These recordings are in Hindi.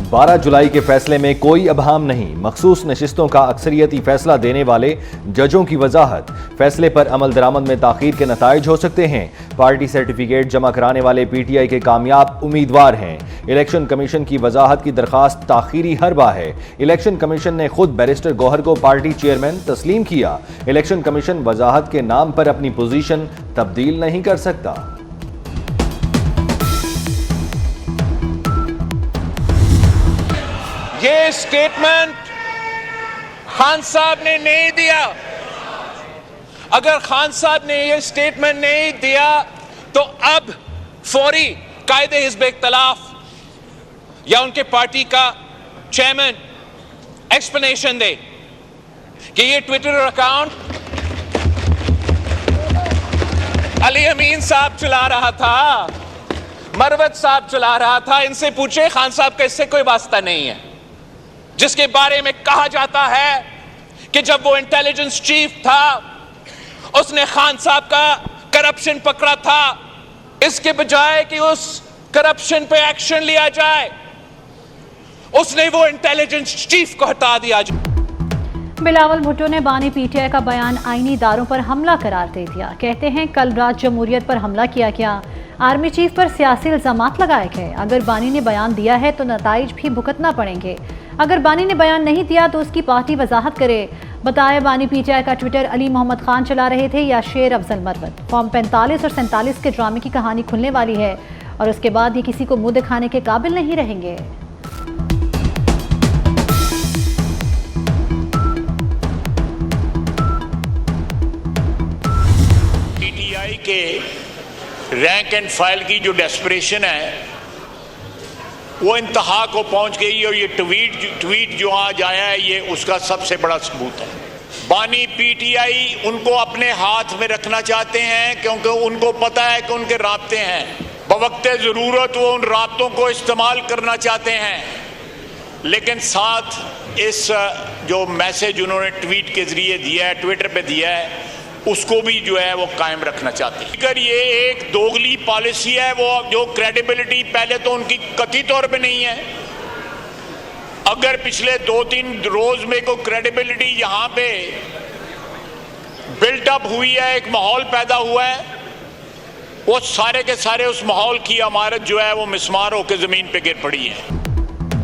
12 जुलाई के फैसले में कोई अबहम नहीं। मखसूस नशिस्तों का अक्सरियती फैसला देने वाले जजों की वजाहत। फैसले पर अमल दरामद में ताखीर के नताइज हो सकते हैं। पार्टी सर्टिफिकेट जमा कराने वाले पीटीआई के कामयाब उम्मीदवार हैं। इलेक्शन कमीशन की वजाहत की दरखास्त ताखीरी हरबा है। इलेक्शन कमीशन ने खुद बैरिस्टर गौहर को पार्टी चेयरमैन तस्लीम किया। इलेक्शन कमीशन वजाहत के नाम पर अपनी पोजीशन तब्दील नहीं कर सकता। ये स्टेटमेंट खान साहब ने नहीं दिया। अगर खान साहब ने ये स्टेटमेंट नहीं दिया तो अब फौरी कायदे हिज़्ब इख्तिलाफ या उनके पार्टी का चेयरमैन एक्सप्लेनेशन दे कि ये ट्विटर अकाउंट अली अमीन साहब चला रहा था, मरवत साहब चला रहा था। इनसे पूछे, खान साहब का इससे कोई वास्ता नहीं है। जिसके बारे में कहा जाता है कि जब वो इंटेलिजेंस चीफ था उसने खान साहब का करप्शन पकड़ा था। इसके बजाय कि उस करप्शन पे एक्शन लिया जाए, उसने वो इंटेलिजेंस चीफ को हटा दिया। बिलावल भुट्टो ने बानी पीटीआई का बयान आईनी इदारों पर हमला करार दे दिया। कहते हैं कल रात जमहूरियत पर हमला किया गया, आर्मी चीफ पर सियासी इल्जामात लगाए गए। अगर बानी ने बयान दिया है तो नताइज भी भुगतना पड़ेंगे। अगर बानी ने बयान नहीं दिया तो उसकी पार्टी वजाहत करे। बताया बानी पीटीआई का ट्विटर अली मोहम्मद खान चला रहे थे या शेर अफजल मरवत। फॉर्म 45 और 47 के ड्रामे की कहानी खुलने वाली है और उसके बाद ये किसी को मुंह दिखाने के काबिल नहीं रहेंगे। पीटीआई के रैंक एंड फाइल की जो डेस्परेशन है वो इंतहा को पहुंच गई और ये ट्वीट जो आज आया है ये उसका सबसे बड़ा सबूत है। बानी पीटीआई उनको अपने हाथ में रखना चाहते हैं क्योंकि उनको पता है कि उनके राब्ते हैं। बवक्ते ज़रूरत वो उन राब्तों को इस्तेमाल करना चाहते हैं, लेकिन साथ इस जो मैसेज उन्होंने ट्वीट के ज़रिए दिया है, ट्विटर पे दिया है, उसको भी जो है वो कायम रखना चाहते हैं। अगर ये एक दोगली पॉलिसी है, वो जो क्रेडिबिलिटी पहले तो उनकी कथित तौर पे नहीं है। अगर पिछले 2-3 रोज में कोई क्रेडिबिलिटी यहाँ पे बिल्टअप हुई है, एक माहौल पैदा हुआ है, वो सारे के सारे उस माहौल की इमारत जो है वो मिसमार होकर जमीन पे गिर पड़ी है।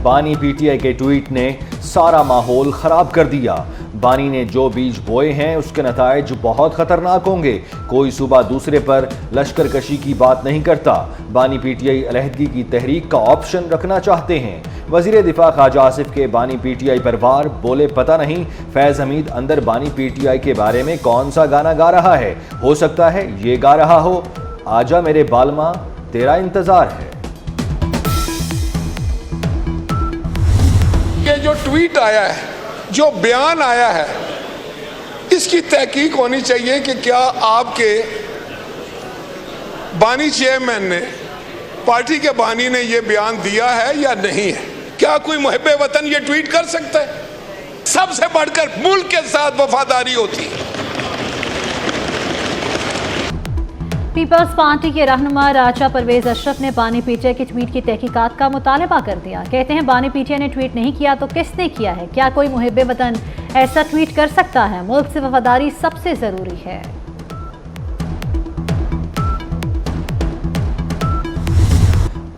बानी पीटीआई के ट्वीट ने सारा माहौल खराब कर दिया। बानी ने जो बीज बोए हैं उसके नताइज बहुत खतरनाक होंगे। कोई सूबा दूसरे पर लश्कर कशी की बात नहीं करता। बानी पीटीआई अलहदगी की तहरीक का ऑप्शन रखना चाहते हैं। वजीर दिफा ख्वाजा आसिफ के बानी पीटीआई पर वार, बोले पता नहीं फैज हमीद अंदर बानी पीटीआई के बारे में कौन सा गाना गा रहा है। हो सकता है ये गा रहा हो, आजा मेरे बालमा तेरा इंतजार है। ये जो ट्वीट आया है, जो बयान आया है, इसकी तहकीक होनी चाहिए कि क्या आपके बानी चेयरमैन ने, पार्टी के बानी ने यह बयान दिया है या नहीं है। क्या कोई मुहिब्बे वतन ये ट्वीट कर सकता है? सबसे बढ़कर मुल्क के साथ वफादारी होती है। पीपल्स पार्टी के रहनुमा राजा परवेज अशरफ ने बानी पीटीआई की ट्वीट की तहकीकात का मुतालबा कर दिया। कहते हैं बानी पीटीआई ने ट्वीट नहीं किया तो किसने किया है? क्या कोई मुहिब्बे वतन ऐसा ट्वीट कर सकता है? मुल्क से वफादारी सबसे जरूरी है।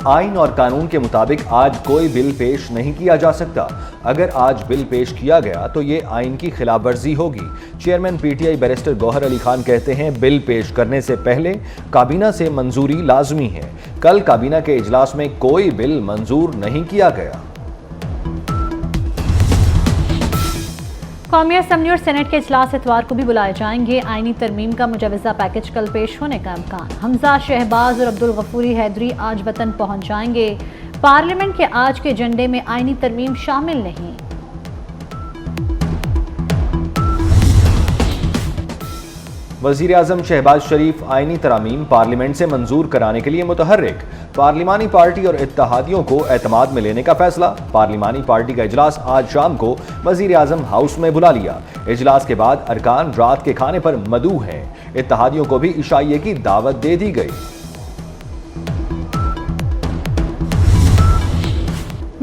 आइन और कानून के मुताबिक आज कोई बिल पेश नहीं किया जा सकता। अगर आज बिल पेश किया गया तो ये आइन की खिलाफ वर्जी होगी। Chairman PTI barrister Gohar Ali Khan कहते हैं बिल पेश करने से पहले काबीना से मंजूरी लाजमी है। कल काबीना के इजलास में कोई बिल मंजूर नहीं किया गया। कौमी असम्बली और सेनेट के इजलास इतवार को भी बुलाए जाएंगे। आईनी तरमीम का मुजवजा पैकेज कल पेश होने का इम्कान। हमजा, शहबाज और अब्दुल गफूरी हैदरी आज वतन पहुंच जाएंगे। पार्लियामेंट के आज के एजेंडे में आईनी तरमीम शामिल नहीं। वजीर आजम शहबाज शरीफ आईनी तरामीम पार्लियामेंट से मंजूर कराने के लिए मुतहर्रिक। पार्लिमानी पार्टी और इत्तेहादियों को एतमाद में लेने का फैसला। पार्लिमानी पार्टी का इजलास आज शाम को वजीर आजम हाउस में बुला लिया। इजलास के बाद अरकान रात के खाने पर मदऊ हैं। इत्तेहादियों को भी इशाइये की दावत दे दी गई।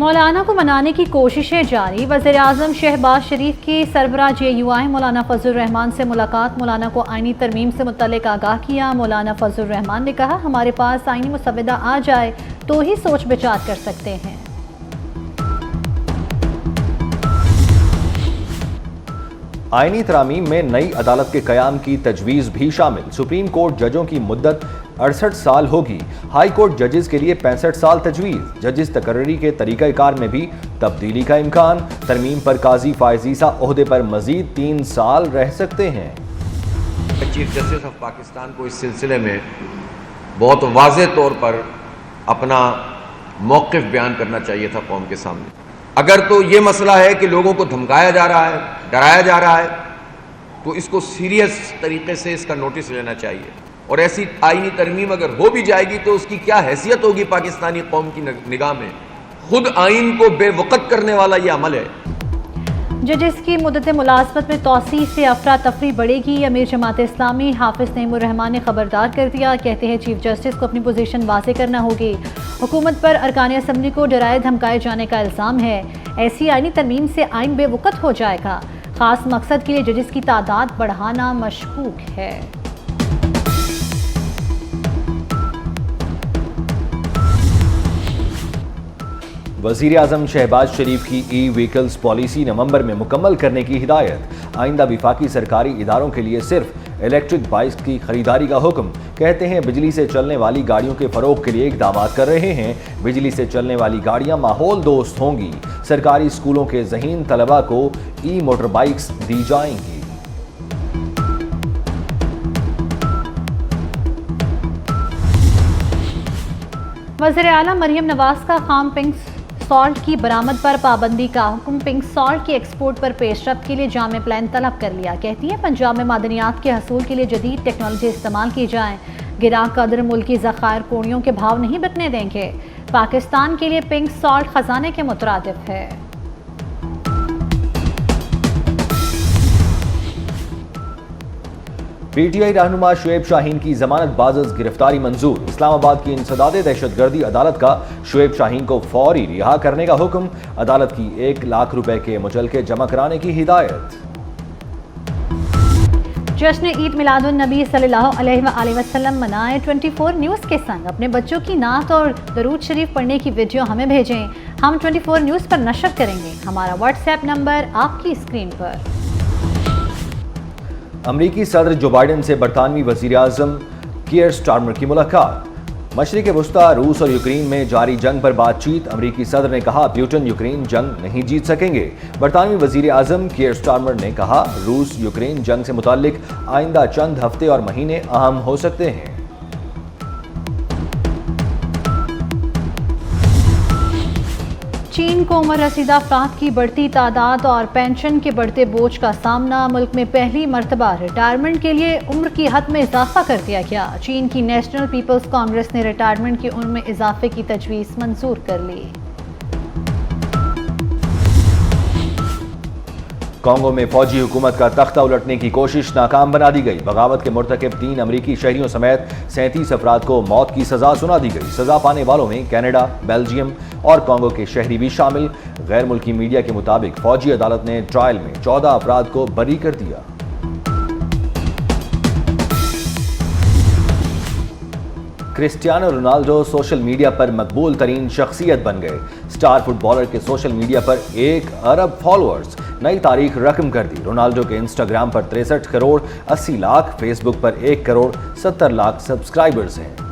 मौलाना को मनाने की कोशिशें जारी। वज़ीर आज़म शहबाज शरीफ की सरबराह JUI मौलाना फजल रहमान से मुलाकात। मौलाना को आईनी तरमीम से मुतल्लिक आगाह किया। मौलाना फजल रहमान ने कहा, हमारे पास आईनी मुसवदा आ जाए तो ही सोच विचार कर सकते हैं। आईनी तरामीम में नई अदालत के कयाम की तजवीज़ भी शामिल। सुप्रीम कोर्ट जजों की मुद्दत 68 साल होगी। हाई कोर्ट जजेस के लिए 65 साल तजवीज़। जजेस तकर्री के तरीक़ाकार में भी तब्दीली का इम्कान। तरमीम पर काजी फायजीसा ओहदे पर मजीद 3 साल रह सकते हैं। चीफ जस्टिस ऑफ पाकिस्तान को इस सिलसिले में बहुत वाज़े तौर पर अपना मौक़िफ़ बयान करना चाहिए था कौम के सामने। अगर तो ये मसला है कि लोगों को धमकाया जा रहा है, डराया जा रहा है, तो इसको सीरियस तरीके से इसका नोटिस लेना चाहिए। और ऐसी आईनी तरमीम अगर हो भी जाएगी तो उसकी क्या हैसियत होगी पाकिस्तानी कौम की निगाह में। खुद आइन को बेवक़्त करने वाला ये अमल है। जजेस की मुद्दत मुलाजमत में तौसी से अफरा तफरी बढ़ेगी। अमीर जमात इस्लामी हाफिज नईमुर रहमान ने खबरदार कर दिया। कहते हैं चीफ जस्टिस को अपनी पोजीशन वाज़ेह करना होगी। हुकूमत पर अरकान असम्बली को डराए धमकाए जाने का इल्ज़ाम है। ऐसी आईनी तरमीम से आइन बेवक़्त हो जाएगा। खास मकसद के लिए जजेस की तादाद बढ़ाना मशकूक है। वज़ीर आज़म शहबाज शरीफ की ई-व्हीकल्स पॉलिसी नवंबर में मुकम्मल करने की हिदायत। आइंदा विफाकी सरकारी इदारों के लिए सिर्फ इलेक्ट्रिक बाइक्स की खरीदारी का हुक्म। कहते हैं बिजली से चलने वाली गाड़ियों के फ़रोग के लिए इक़दाम कर रहे हैं। बिजली से चलने वाली गाड़ियाँ माहौल दोस्त होंगी। सरकारी स्कूलों के ज़हीन तलबा को ई-मोटर बाइक्स दी जाएंगी। वज़ीर आला मरियम नवाज का खाम पिंक सॉल्ट की बरामद पर पाबंदी का हुक्म। पिंक सॉल्ट की एक्सपोर्ट पर पेशरफ्त के लिए जामे प्लान तलब कर लिया। कहती है पंजाब में मादनियात के हसूल के लिए जदीद टेक्नोलॉजी इस्तेमाल की जाए। गिराह कदर मुल्की ज़खायर कोड़ियों के भाव नहीं बिकने देंगे। पाकिस्तान के लिए पिंक सॉल्ट खजाने के मुतरादिफ है। PTI रहनुमा शुएब शाहीन की जमानत बाज़ गिरफ्तारी मंजूर। इस्लामाबाद की इंसदाद दहशतगर्दी अदालत का शुएब शाहीन को फौरी रिहा करने का हुक्म। अदालत की 1 लाख रुपए के मुचलके जमा कराने की हिदायत। जश्न ईद मिलादुन नबी सल्लल्लाहु अलैहि वसल्लम मनाए। 24 न्यूज़ के संग अपने बच्चों की नात और दरूद शरीफ पढ़ने की वीडियो हमें भेजें। हम 24 न्यूज़ पर नशर करेंगे। हमारा व्हाट्सएप नंबर आपकी स्क्रीन पर। अमरीकी सदर जो बाइडन से बरतानवी वज़ीर आज़म कीयर स्टारमर की मुलाकात। मशरिक़ वुस्ता रूस और यूक्रेन में जारी जंग पर बातचीत। अमरीकी सदर ने कहा पुतिन यूक्रेन जंग नहीं जीत सकेंगे। बरतानवी वज़ीर आज़म कीयर स्टारमर ने कहा रूस यूक्रेन जंग से मुताल्लिक आइंदा चंद हफ्ते और महीने अहम हो सकते हैं। चीन को उम्र रसीदा अफराद की बढ़ती तादाद और पेंशन के बढ़ते बोझ का सामना। मुल्क में पहली मरतबा रिटायरमेंट के लिए उम्र की हद में इजाफा कर दिया गया। चीन की नेशनल पीपल्स कांग्रेस ने रिटायरमेंट की उम्र में इजाफे की तजवीज़ मंजूर कर ली। कांगो में फौजी हुकूमत का तख्ता उलटने की कोशिश नाकाम बना दी गई। बगावत के मुर्तकिब 3 अमरीकी शहरियों समेत 37 अफराद को मौत की सजा सुना दी गई। सजा पाने वालों में कनाडा, बेल्जियम और कांगो के शहरी भी शामिल। गैर मुल्की मीडिया के मुताबिक फौजी अदालत ने ट्रायल में 14 अफराद को बरी कर दिया। क्रिस्टियानो रोनाल्डो सोशल मीडिया पर मकबूल तरीन शख्सियत बन गए। स्टार फुटबॉलर के सोशल मीडिया पर 1 अरब फॉलोअर्स नई तारीख रकम कर दी। रोनाल्डो के इंस्टाग्राम पर 63 करोड़ 80 लाख, फेसबुक पर 1 करोड़ 70 लाख सब्सक्राइबर्स हैं।